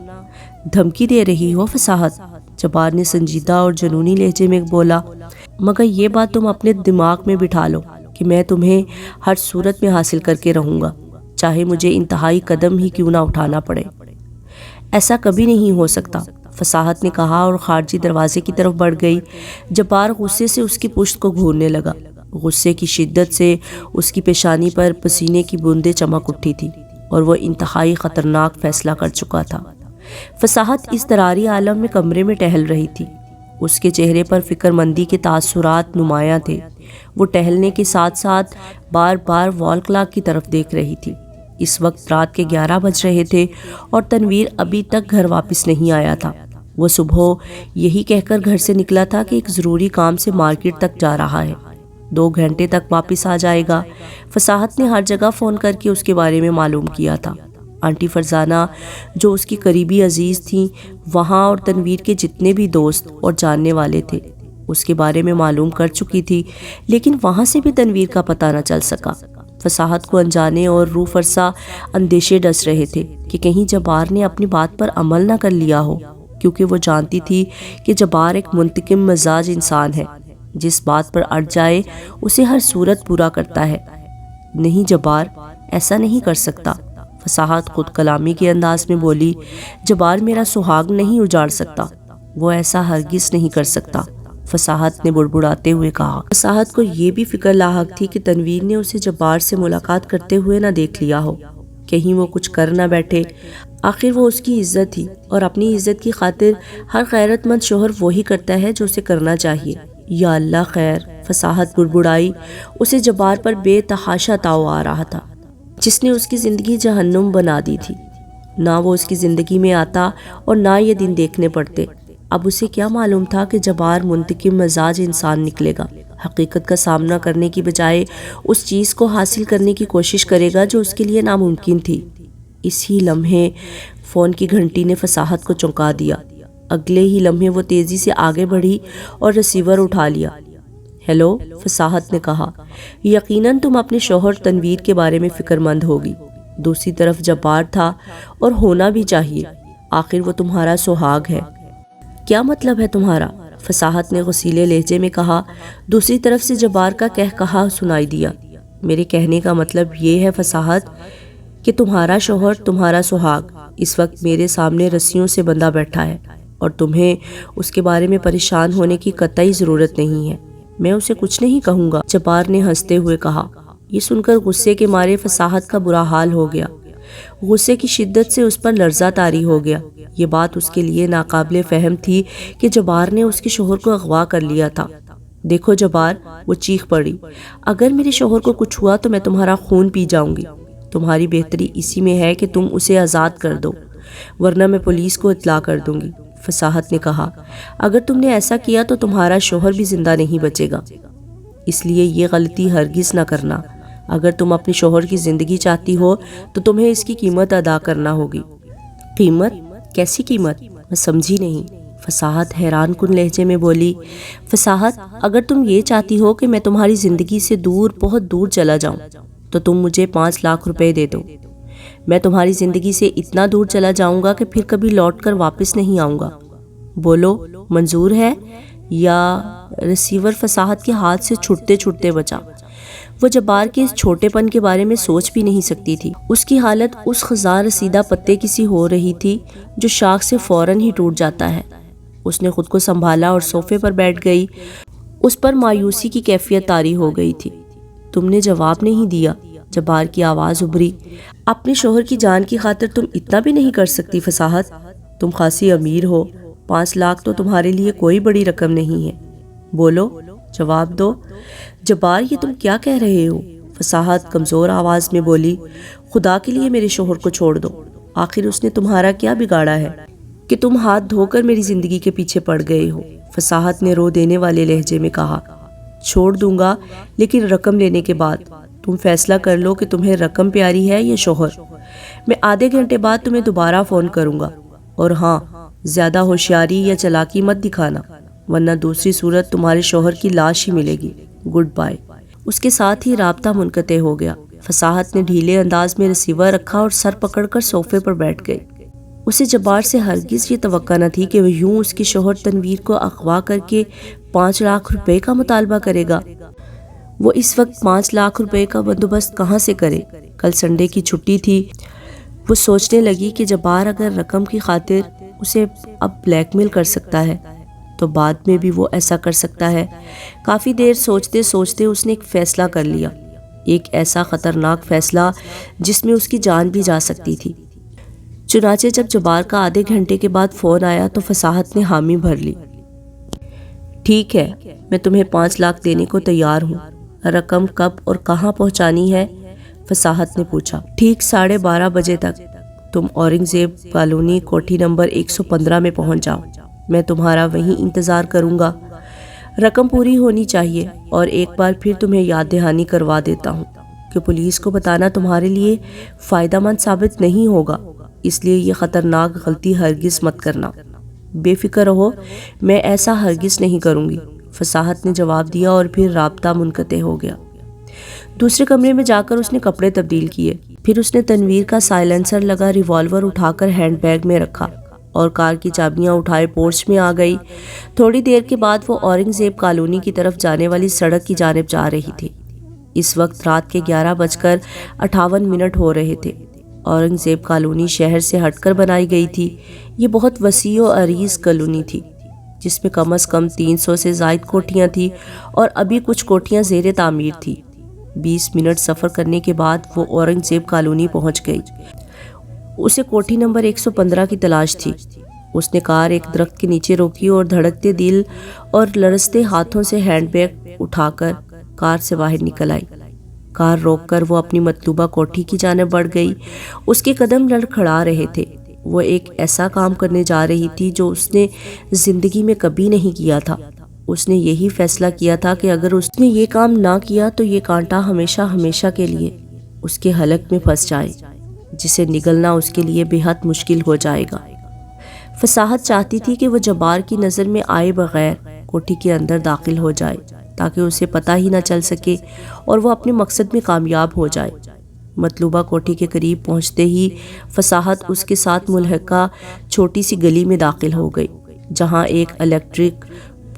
دھمکی دے رہی ہو فصاحت، جبار نے سنجیدہ اور جنونی لہجے میں بولا۔ مگر یہ بات تم اپنے دماغ میں بٹھا لو کہ میں تمہیں ہر صورت میں حاصل کر کے رہوں گا، چاہے مجھے انتہائی قدم ہی کیوں نہ اٹھانا پڑے۔ ایسا کبھی نہیں ہو سکتا، فصاحت نے کہا اور خارجی دروازے کی طرف بڑھ گئی۔ جبار غصے سے اس کی پشت کو گھورنے لگا۔ غصے کی شدت سے اس کی پیشانی پر پسینے کی بوندیں چمک اٹھی تھی اور وہ انتہائی خطرناک فیصلہ کر چکا تھا۔ فصاحت اس دراری عالم میں کمرے میں ٹہل رہی تھی۔ اس کے چہرے پر فکر مندی کے تاثرات نمایاں تھے۔ وہ ٹہلنے کے ساتھ ساتھ بار بار وال کلاک کی طرف دیکھ رہی تھی۔ اس وقت رات کے 11 بج رہے تھے اور تنویر ابھی تک گھر واپس نہیں آیا تھا۔ وہ صبح یہی کہہ کر گھر سے نکلا تھا کہ ایک ضروری کام سے مارکیٹ تک جا رہا ہے، 2 گھنٹے تک واپس آ جائے گا۔ فصاحت نے ہر جگہ فون کر کے اس کے بارے میں معلوم کیا تھا۔ آنٹی فرزانہ جو اس کی قریبی عزیز تھیں وہاں، اور تنویر کے جتنے بھی دوست اور جاننے والے تھے اس کے بارے میں معلوم کر چکی تھی، لیکن وہاں سے بھی تنویر کا پتہ نہ چل سکا۔ فصاحت کو انجانے اور روح فرسا اندیشے ڈس رہے تھے کہ کہیں جبار نے اپنی بات پر عمل نہ کر لیا ہو، کیونکہ وہ جانتی تھی کہ جبار ایک منتقم مزاج انسان ہے، جس بات پر اڑ جائے اسے ہر صورت پورا کرتا ہے۔ نہیں جبار ایسا نہیں کر سکتا، فصاحت خود کلامی کے انداز میں بولی۔ جبار میرا سہاگ نہیں اجاڑ سکتا، وہ ایسا ہرگز نہیں کر سکتا، فصاحت نے بڑبڑاتے ہوئے کہا۔ فصاحت کو یہ بھی فکر لاحق تھی کہ تنویر نے اسے جبار سے ملاقات کرتے ہوئے نہ دیکھ لیا ہو، کہیں وہ کچھ کر نہ بیٹھے۔ آخر وہ اس کی عزت تھی، اور اپنی عزت کی خاطر ہر غیرت مند شوہر وہی کرتا ہے جو اسے کرنا چاہیے۔ یا اللہ خیر، فصاحت بڑبڑائی۔ اسے جبار پر بے تحاشا تاؤ آ رہا تھا، جس نے اس کی زندگی جہنم بنا دی تھی۔ نہ وہ اس کی زندگی میں آتا اور نہ یہ دن دیکھنے پڑتے۔ اب اسے کیا معلوم تھا کہ جبار منتقم مزاج انسان نکلے گا، حقیقت کا سامنا کرنے کی بجائے اس چیز کو حاصل کرنے کی کوشش کرے گا جو اس کے لیے ناممکن تھی۔ اسی لمحے فون کی گھنٹی نے فصاحت کو چونکا دیا۔ اگلے ہی لمحے وہ تیزی سے آگے بڑھی اور ریسیور اٹھا لیا۔ ہیلو، فصاحت نے کہا، یقیناً تم اپنے شوہر تنویر کے بارے میں فکر مند ہوگی۔ دوسری طرف جبار تھا، اور ہونا بھی چاہیے، آخر وہ تمہارا سہاگ ہے۔ کیا مطلب ہے تمہارا؟ فصاحت نے غصیلے لہجے میں کہا۔ دوسری طرف سے جبار کا کہا سنائی دیا۔ میرے کہنے کا مطلب یہ ہے فصاحت کہ تمہارا شوہر، تمہارا سہاگ اس وقت میرے سامنے رسیوں سے بندھا بیٹھا ہے، اور تمہیں اس کے بارے میں پریشان ہونے کی قطعی ضرورت نہیں ہے۔ میں اسے کچھ نہیں کہوں گا، جبار نے ہنستے ہوئے کہا۔ یہ سن کر غصے کے مارے فصاحت کا برا حال ہو گیا۔ غصے کی شدت سے اس پر لرزہ طاری ہو گیا۔ یہ بات اس کے لیے ناقابل فہم تھی کہ جبار نے اس کے شوہر کو اغوا کر لیا تھا۔ دیکھو جبار، وہ چیخ پڑی، اگر میرے شوہر کو کچھ ہوا تو میں تمہارا خون پی جاؤں گی۔ تمہاری بہتری اسی میں ہے کہ تم اسے آزاد کر دو، ورنہ میں پولیس کو اطلاع کر دوں گی۔ فصاحت نے کہا، اگر تم نے ایسا کیا تو تمہارا شوہر بھی زندہ نہیں بچے گا، اس لیے یہ غلطی ہرگز نہ کرنا۔ اگر تم اپنے شوہر کی زندگی چاہتی ہو تو تمہیں اس کی قیمت ادا کرنا ہوگی۔ قیمت؟ کیسی قیمت؟ میں سمجھی نہیں، فصاحت حیران کن لہجے میں بولی۔ فصاحت، اگر تم یہ چاہتی ہو کہ میں تمہاری زندگی سے دور، بہت دور چلا جاؤں تو تم مجھے 5 لاکھ روپے دے دو۔ میں تمہاری زندگی سے اتنا دور چلا جاؤں گا کہ پھر کبھی لوٹ کر واپس نہیں آؤں گا۔ بولو، منظور ہے یا؟ ریسیور فصاحت کے ہاتھ سے چھٹتے چھٹتے بچا۔ وہ جبار کے اس چھوٹے پن کے بارے میں سوچ بھی نہیں سکتی تھی۔ اس کی حالت اس خزاں رسیدہ پتے کی سی ہو رہی تھی جو شاخ سے فوراً ہی ٹوٹ جاتا ہے۔ اس نے خود کو سنبھالا اور صوفے پر بیٹھ گئی۔ اس پر مایوسی کی کیفیت طاری ہو گئی تھی۔ تم نے جواب نہیں دیا، جبار کی آواز ابھری۔ اپنے شوہر کی جان کی خاطر تم اتنا بھی نہیں کر سکتی فصاحت؟ تم خاصی امیر ہو، 5 لاکھ تو تمہارے لیے کوئی بڑی رقم نہیں ہے۔ بولو، جواب دو۔ جبار، یہ تم کیا کہہ رہے ہو؟ فصاحت کمزور آواز میں بولی۔ خدا کے لیے میرے شوہر کو چھوڑ دو، آخر اس نے تمہارا کیا بگاڑا ہے کہ تم ہاتھ دھو کر میری زندگی کے پیچھے پڑ گئے ہو؟ فصاحت نے رو دینے والے لہجے میں کہا۔ چھوڑ دوں گا، لیکن رقم لینے کے بعد۔ تم فیصلہ کر لو کہ تمہیں رقم پیاری ہے یا شوہر۔ میں آدھے گھنٹے بعد تمہیں دوبارہ فون کروں گا، اور ہاں، زیادہ ہوشیاری یا چالاکی مت دکھانا، ورنہ دوسری صورت تمہارے شوہر کی لاش ہی ملے گی۔ Good bye. اس کے ساتھ ہی رابطہ منقطع ہو گیا۔ فصاحت نے ڈھیلے انداز میں ریسیور رکھا اور سر پکڑ کر صوفے پر بیٹھ گئی۔ اسے جبار سے ہرگز یہ توقع نہ تھی کہ وہ یوں اس کے شوہر تنویر کو اغوا کر کے 5 لاکھ روپے کا مطالبہ کرے گا۔ وہ اس وقت 5 لاکھ روپے کا بندوبست کہاں سے کرے؟ کل سنڈے کی چھٹی تھی۔ وہ سوچنے لگی کہ جبار اگر رقم کی خاطر اسے اب بلیک میل کر سکتا ہے تو بعد میں بھی وہ ایسا کر سکتا ہے۔ کافی دیر سوچتے سوچتے اس نے ایک فیصلہ کر لیا، ایک ایسا خطرناک فیصلہ جس میں اس کی جان بھی جا سکتی تھی۔ چنانچہ جب جبار کا آدھے گھنٹے کے بعد فون آیا تو فصاحت نے حامی بھر لی۔ ٹھیک ہے، میں تمہیں 5 لاکھ دینے کو تیار ہوں۔ رقم کب اور کہاں پہنچانی ہے؟ فصاحت نے پوچھا۔ ٹھیک 12:30 بجے تک تم اورنگ زیب کالونی کوٹھی نمبر 115 میں پہنچ جاؤ، میں تمہارا وہیں انتظار کروں گا۔ رقم پوری ہونی چاہیے، اور ایک بار پھر تمہیں یاد دہانی کروا دیتا ہوں کہ پولیس کو بتانا تمہارے لیے فائدہ مند ثابت نہیں ہوگا، اس لیے یہ خطرناک غلطی ہرگز مت کرنا۔ بے فکر رہو، میں ایسا ہرگز نہیں کروں گی، فصاحت نے جواب دیا، اور پھر رابطہ منقطع ہو گیا۔ دوسرے کمرے میں جا کر اس نے کپڑے تبدیل کیے، پھر اس نے تنویر کا سائلنسر لگا ریوالور اٹھا کر ہینڈ بیگ میں رکھا اور کار کی چابیاں اٹھائے پورچ میں آ گئی۔ تھوڑی دیر کے بعد وہ اورنگ زیب کالونی کی طرف جانے والی سڑک کی جانب جا رہی تھی۔ اس وقت رات کے 11:58 ہو رہے تھے۔ اورنگ زیب کالونی شہر سے ہٹ کر بنائی گئی تھی۔ یہ بہت وسیع و عریض کالونی تھی، جس میں کم از کم 300 سے زائد کوٹھیاں تھیں، اور ابھی کچھ کوٹھیاں زیر تعمیر تھیں۔ 20 منٹ سفر کرنے کے بعد وہ اورنگ زیب کالونی پہنچ گئی۔ اسے کوٹھی نمبر 115 کی تلاش تھی۔ اس نے کار ایک درخت کے نیچے روکی اور دھڑکتے دل اور لرزتے ہاتھوں سے ہینڈ بیگ اٹھا کر کار سے باہر نکل آئی۔ کار روک کر وہ اپنی مطلوبہ کوٹھی کی جانب بڑھ گئی۔ اس کے قدم لڑکھڑا رہے تھے۔ وہ ایک ایسا کام کرنے جا رہی تھی جو اس نے زندگی میں کبھی نہیں کیا تھا۔ اس نے یہی فیصلہ کیا تھا کہ اگر اس نے یہ کام نہ کیا تو یہ کانٹا ہمیشہ ہمیشہ کے لیے اس کے حلق میں پھنس جائے، جسے نگلنا اس کے لیے بے حد مشکل ہو جائے گا۔ فصاحت چاہتی تھی کہ وہ جبار کی نظر میں آئے بغیر کوٹھی کے اندر داخل ہو جائے، تاکہ اسے پتہ ہی نہ چل سکے اور وہ اپنے مقصد میں کامیاب ہو جائے۔ مطلوبہ کوٹھی کے قریب پہنچتے ہی فصاحت اس کے ساتھ ملحقہ چھوٹی سی گلی میں داخل ہو گئی، جہاں ایک الیکٹرک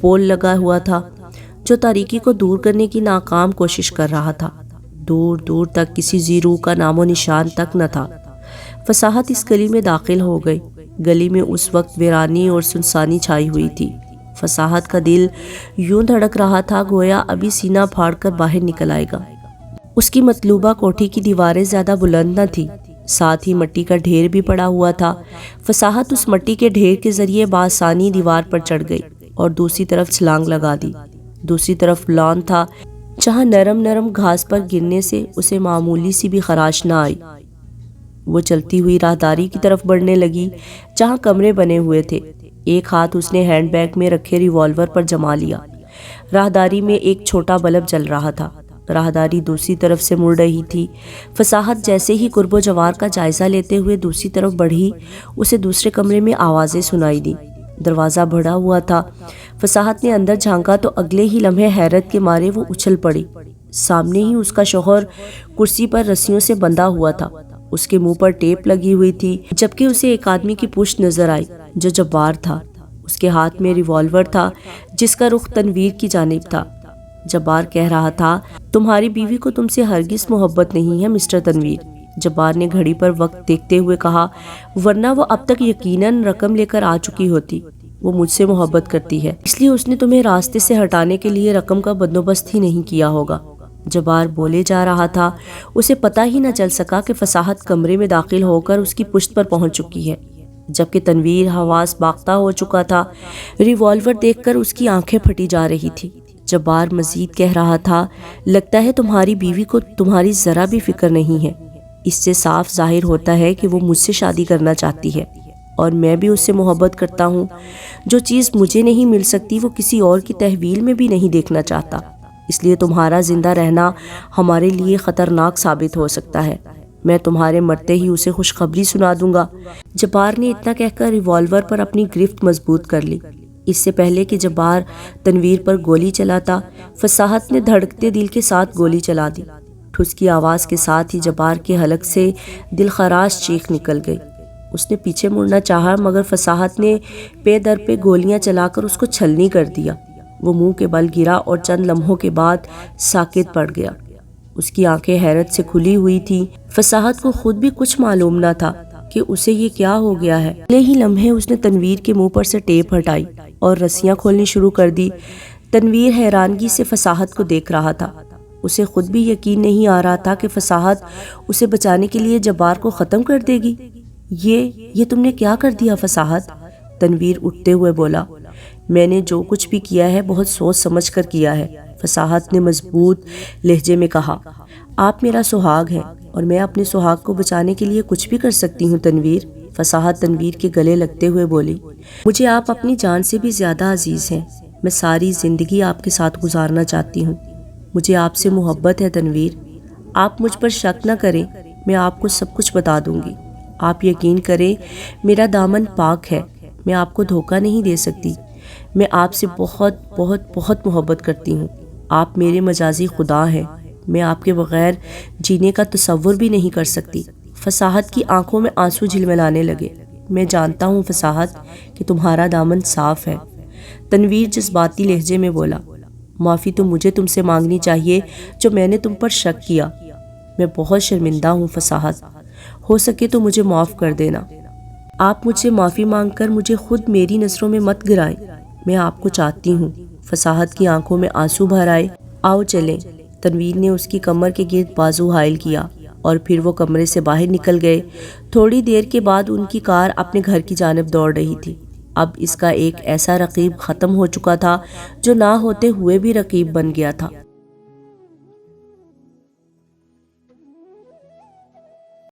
پول لگا ہوا تھا جو تاریکی کو دور کرنے کی ناکام کوشش کر رہا تھا۔ دور دور تک کسی زیرو کا نام و نشان تک نہ تھا۔ فصاحت اس گلی میں داخل ہو گئی۔ گلی میں اس وقت ویرانی اور سنسانی چھائی ہوئی تھی۔ فصاحت کا دل یوں دھڑک رہا تھا گویا ابھی سینہ پھاڑ کر باہر نکل آئے گا۔ اس کی مطلوبہ کوٹھی کی دیواریں زیادہ بلند نہ تھی، ساتھ ہی مٹی کا ڈھیر بھی پڑا ہوا تھا۔ فصاحت اس مٹی کے ڈھیر کے ذریعے بآسانی دیوار پر چڑھ گئی اور دوسری طرف چھلانگ لگا دی۔ دوسری طرف لان تھا، جہاں نرم نرم گھاس پر گرنے سے اسے معمولی سی بھی خراش نہ آئی۔ وہ چلتی ہوئی راہداری کی طرف بڑھنے لگی، جہاں کمرے بنے ہوئے تھے۔ ایک ہاتھ اس نے ہینڈ بیگ میں رکھے ریوالور پر جما لیا۔ راہداری میں ایک چھوٹا بلب جل رہا تھا۔ راہداری دوسری طرف سے مڑ رہی تھی۔ فصاحت جیسے ہی قرب و جوار کا جائزہ لیتے ہوئے دوسری طرف بڑھی، اسے دوسرے کمرے میں آوازیں سنائی دی۔ دروازہ بڑھا ہوا تھا۔ فصاحت نے اندر جھانکا تو اگلے ہی لمحے حیرت کے مارے وہ اچھل پڑی۔ سامنے ہی اس کا شوہر کرسی پر رسیوں سے بندھا ہوا تھا۔ اس کے منہ پر ٹیپ لگی ہوئی تھی، جبکہ اسے ایک آدمی کی پشت نظر آئی جو جبار تھا۔ اس کے ہاتھ میں ریوالور تھا جس کا رخ تنویر کی جانب تھا۔ جبار کہہ رہا تھا، تمہاری بیوی کو تم سے ہرگز محبت نہیں ہے مسٹر تنویر۔ جبار نے گھڑی پر وقت دیکھتے ہوئے کہا، ورنہ وہ اب تک یقیناً رقم لے کر آ چکی ہوتی۔ وہ مجھ سے محبت کرتی ہے، اس لیے اس نے تمہیں راستے سے ہٹانے کے لیے رقم کا بندوبست ہی نہیں کیا ہوگا۔ جبار بولے جا رہا تھا، اسے پتہ ہی نہ چل سکا کہ فصاحت کمرے میں داخل ہو کر اس کی پشت پر پہنچ چکی ہے، جبکہ تنویر حواس باختہ ہو چکا تھا۔ ریوالور دیکھ کر اس کی آنکھیں پھٹی جا رہی تھی۔ جبار مزید کہہ رہا تھا، لگتا ہے تمہاری بیوی کو تمہاری ذرا بھی فکر نہیں ہے۔ اس سے صاف ظاہر ہوتا ہے کہ وہ مجھ سے شادی کرنا چاہتی ہے، اور میں بھی اس سے محبت کرتا ہوں۔ جو چیز مجھے نہیں مل سکتی وہ کسی اور کی تحویل میں بھی نہیں دیکھنا چاہتا، اس لیے تمہارا زندہ رہنا ہمارے لیے خطرناک ثابت ہو سکتا ہے۔ میں تمہارے مرتے ہی اسے خوشخبری سنا دوں گا۔ جبار نے اتنا کہہ کر ریوالور پر اپنی گرفت مضبوط کر لی۔ اس سے پہلے کہ جبار تنویر پر گولی چلاتا، فصاحت نے دھڑکتے دل کے ساتھ گولی چلا دی۔ ٹھس کی آواز کے ساتھ ہی جبار کے حلق سے دل خراش چیخ نکل گئی۔ اس نے پیچھے مڑنا چاہا، مگر فصاحت نے پے در پہ گولیاں چلا کر اس کو چھلنی کر دیا۔ وہ منہ کے بل گرا اور چند لمحوں کے بعد ساکت پڑ گیا۔ اس کی آنکھیں حیرت سے کھلی ہوئی تھیں۔ فصاحت کو خود بھی کچھ معلوم نہ تھا کہ اسے یہ کیا ہو گیا ہے۔ اگلے ہی لمحے اس نے تنویر کے منہ پر سے ٹیپ ہٹائی اور رسیاں کھولنی شروع کر دی۔ تنویر حیرانگی سے فصاحت کو دیکھ رہا تھا۔ اسے خود بھی یقین نہیں آ رہا تھا کہ فصاحت اسے بچانے کے لیے جبار کو ختم کر دے گی۔ یہ تم نے کیا کر دیا فصاحت؟ تنویر اٹھتے ہوئے بولا۔ میں نے جو کچھ بھی کیا ہے بہت سوچ سمجھ کر کیا ہے، فصاحت نے مضبوط لہجے میں کہا۔ آپ میرا سہاگ ہے اور میں اپنے سہاگ کو بچانے کے لیے کچھ بھی کر سکتی ہوں تنویر، فصاحت تنویر کے گلے لگتے ہوئے بولی۔ مجھے آپ اپنی جان سے بھی زیادہ عزیز ہیں، میں ساری زندگی آپ کے ساتھ گزارنا چاہتی ہوں، مجھے آپ سے محبت ہے تنویر، آپ مجھ پر شک نہ کریں، میں آپ کو سب کچھ بتا دوں گی، آپ یقین کریں میرا دامن پاک ہے، میں آپ کو دھوکہ نہیں دے سکتی، میں آپ سے بہت بہت بہت محبت کرتی ہوں، آپ میرے مجازی خدا ہیں، میں آپ کے بغیر جینے کا تصور بھی نہیں کر سکتی۔ فصاحت کی آنکھوں میں آنسو جھلملانے لگے۔ میں جانتا ہوں فصاحت کہ تمہارا دامن صاف ہے، تنویر جذباتی لہجے میں بولا۔ معافی تو مجھے تم سے مانگنی چاہیے جو میں نے تم پر شک کیا، میں بہت شرمندہ ہوں فصاحت، ہو سکے تو مجھے معاف کر دینا، آپ مجھ سے معافی مانگ کر مجھے خود میری نظروں میں مت گرائیں، میں آپ کو چاہتی ہوں۔ فصاحت کی آنکھوں میں آنسو بھر آئے۔ آؤ چلیں، تنویر نے اس کی کمر کے گرد بازو حائل کیا اور پھر وہ کمرے سے باہر نکل گئے۔ تھوڑی دیر کے بعد ان کی کار اپنے گھر کی جانب دوڑ رہی تھی۔ اب اس کا ایک ایسا رقیب ختم ہو چکا تھا جو نہ ہوتے ہوئے بھی رقیب بن گیا تھا۔